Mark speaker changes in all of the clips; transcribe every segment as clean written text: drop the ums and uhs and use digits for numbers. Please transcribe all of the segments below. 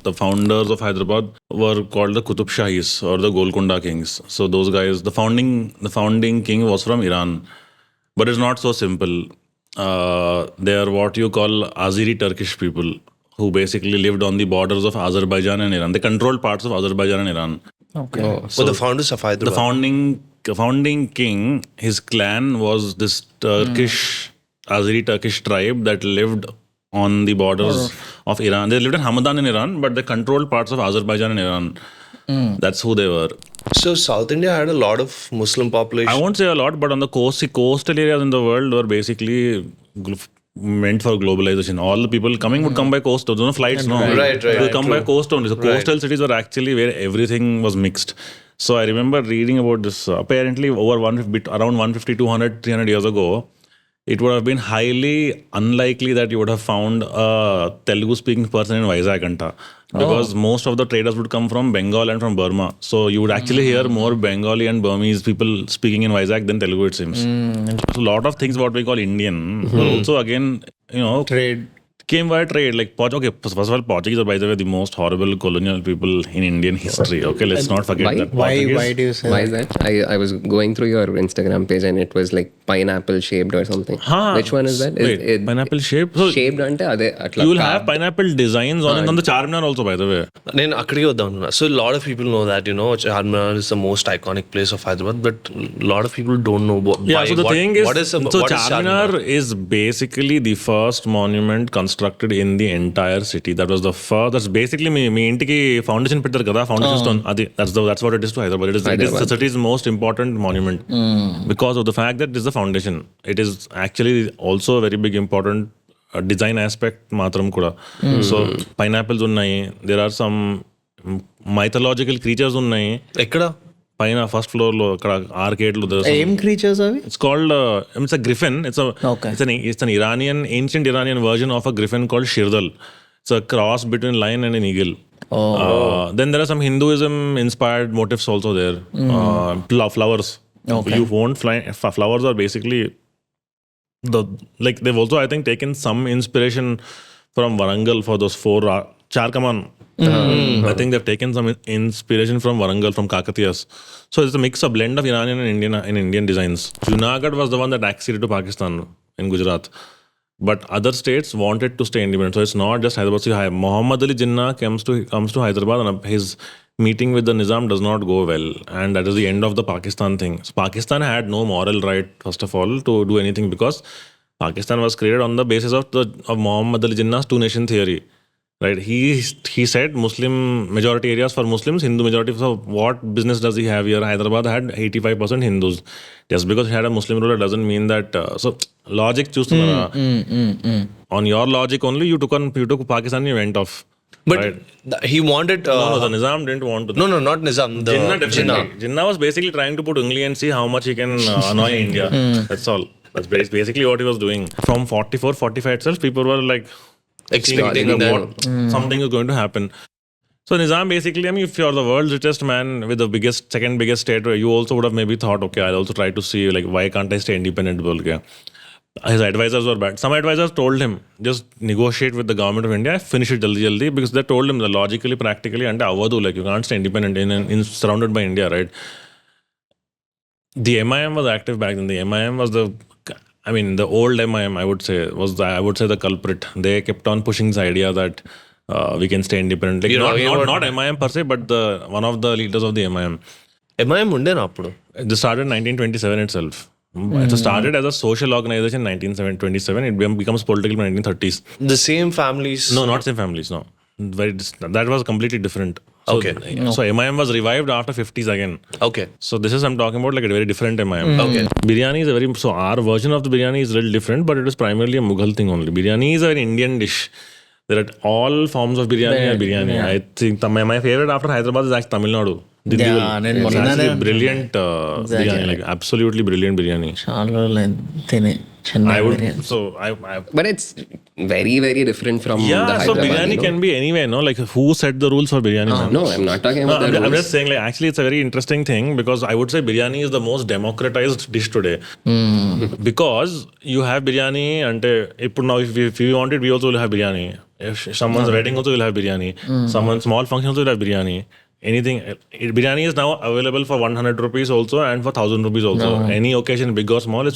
Speaker 1: the founders of Hyderabad were called the Qutub Shahis or the Golconda kings. So those guys, the founding king was from Iran, but it's not so simple. They are what you call Azeri Turkish people who basically lived on the borders of Azerbaijan and Iran. They controlled parts of Azerbaijan and Iran.
Speaker 2: Okay.
Speaker 3: So the founders of Hyderabad.
Speaker 1: The founding king, his clan was this Turkish, Azeri Turkish tribe that lived on the borders of Iran. They lived in Hamadan in Iran, but they controlled parts of Azerbaijan and Iran. That's who they were.
Speaker 3: So South India had a lot of Muslim population.
Speaker 1: I won't say a lot, but on the coastal areas in the world were basically meant for globalization. All the people coming would come by coast. There were no flights, no.
Speaker 3: Right,
Speaker 1: They come by coast only. So coastal cities were actually where everything was mixed. So I remember reading about this. Apparently, around 150, 200, 300 years ago, it would have been highly unlikely that you would have found a Telugu-speaking person in Vizag. Because most of the traders would come from Bengal and from Burma. So you would actually hear more Bengali and Burmese people speaking in Vizag than Telugu, it seems. So a lot of things what we call Indian were also again,
Speaker 2: Trade.
Speaker 1: came via trade. Like, okay, first of all, Portuguese are, by the way, the most horrible colonial people in Indian history. Okay, let's not forget that.
Speaker 2: Why do you say
Speaker 4: Why is that? I was going through your Instagram page and it was like pineapple shaped or something. Which one is that?
Speaker 1: Wait, pineapple shaped? So
Speaker 4: Shaped ante ade atla.
Speaker 1: you will have pineapple designs on it on the Charminar also, by the way.
Speaker 3: నేను అక్కడికి వద్దాం. So a lot of people know that, Charminar is the most iconic place of Hyderabad, but a lot of people don't know
Speaker 1: Yeah, so the thing is,
Speaker 3: what is
Speaker 1: Charminar is basically the first monument constructed in the entire city. That was the first. That's basically మీ ఇంటికి foundation పెట్టారు కదా, foundation stone. అది that's what it is to Hyderabad. It is the city's most important monument because of the fact that it is the foundation. It is actually also a very big important design aspect మాత్రం కూడా. So pineapples ఉన్నాయి. There are some mythological creatures ఉన్నాయి.
Speaker 3: ఎక్కడ?
Speaker 1: పైన first floor లో అక్కడ orchid లో
Speaker 2: ఏం creatures అవి?
Speaker 1: It's called it's a griffin. It's an ancient Iranian version of a griffin called Shirdal. It's a cross between lion and an eagle. Then there are some Hinduism inspired motifs also there. Flowers. You won't flowers are basically they've also, I think, taken some inspiration from Varangal for those 4 Charkaman. I think they've taken some inspiration from Varangal, from Kakatiyas. So it's a mix, a blend of Iranian and Indian designs. Junagadh was the one that acceded to Pakistan in Gujarat. But other states wanted to stay independent. So it's not just Hyderabad. See, Muhammad Ali Jinnah comes to Hyderabad and his meeting with the Nizam does not go well. And that is the end of the Pakistan thing. So Pakistan had no moral right, first of all, to do anything because Pakistan was created on the basis of Muhammad Ali Jinnah's two-nation theory. Right? He said Muslim majority areas for Muslims, Hindu majority. So what business does he have here? Hyderabad had 85% Hindus. Just because he had a Muslim ruler doesn't mean that. So logic choostunara. On your logic only, you took Pakistan and you went off.
Speaker 3: But
Speaker 1: right?
Speaker 3: He wanted.
Speaker 1: No, the Nizam didn't want to.
Speaker 3: No, not Nizam.
Speaker 1: Jinnah definitely. Jinnah was basically trying to put ungli and see how much he can annoy India. That's all. That's basically what he was doing. From 44, 45 itself, people were like
Speaker 3: expecting
Speaker 1: that something is going to happen. So Nizam basically, I mean, if you're the world's richest man with the second biggest state, you also would have maybe thought, okay, I'll also try to see, like, why can't I stay independent? His advisors were bad. Some advisors told him, just negotiate with the government of India, finish it jaldi, because they told him that logically, practically, and avadu, like, you can't stay independent surrounded by India, right? The MIM was active back then. The MIM was the old MIM, I would say the culprit. They kept on pushing this idea that we can stay independent. Like, not MIM per se, but one of the leaders of the MIM.
Speaker 3: MIM ఉండేనా అప్పుడు?
Speaker 1: This started in 1927 itself. It started as a social organization in 1927. It becomes political in 1930s.
Speaker 3: The same families?
Speaker 1: No, not same families, no. That was completely different. So,
Speaker 3: okay.
Speaker 1: So MIM was revived after 50s again.
Speaker 3: Okay.
Speaker 1: So this is, I'm talking about, like, a very different MIM.
Speaker 3: Okay.
Speaker 1: Biryani is so our version of the biryani is a little different, but it is primarily a Mughal thing only. Biryani is an Indian dish. There are all forms of biryani are biryani. Yeah. I think my favorite after Hyderabad is actually Tamil Nadu. Brilliant biryani, like absolutely brilliant biryani.
Speaker 4: But it's very, very different from the Hyderabad.
Speaker 1: So biryani can be anywhere, no? Like, who set the rules for biryani?
Speaker 4: No, I'm not talking about the rules.
Speaker 1: I'm just saying, like, actually it's a very interesting thing because I would say biryani is the most democratized dish today. Because you have biryani and now if we want it, we also will have biryani. If someone's wedding also will have biryani. Someone's small function also will have biryani. Anything. Biryani is now available for 100 rupees also and for 1,000 rupees also. Any occasion, big or small,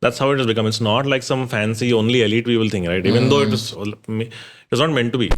Speaker 1: that's how it has become. It's not like some fancy only elite people thing, right? Even though it is not meant to be.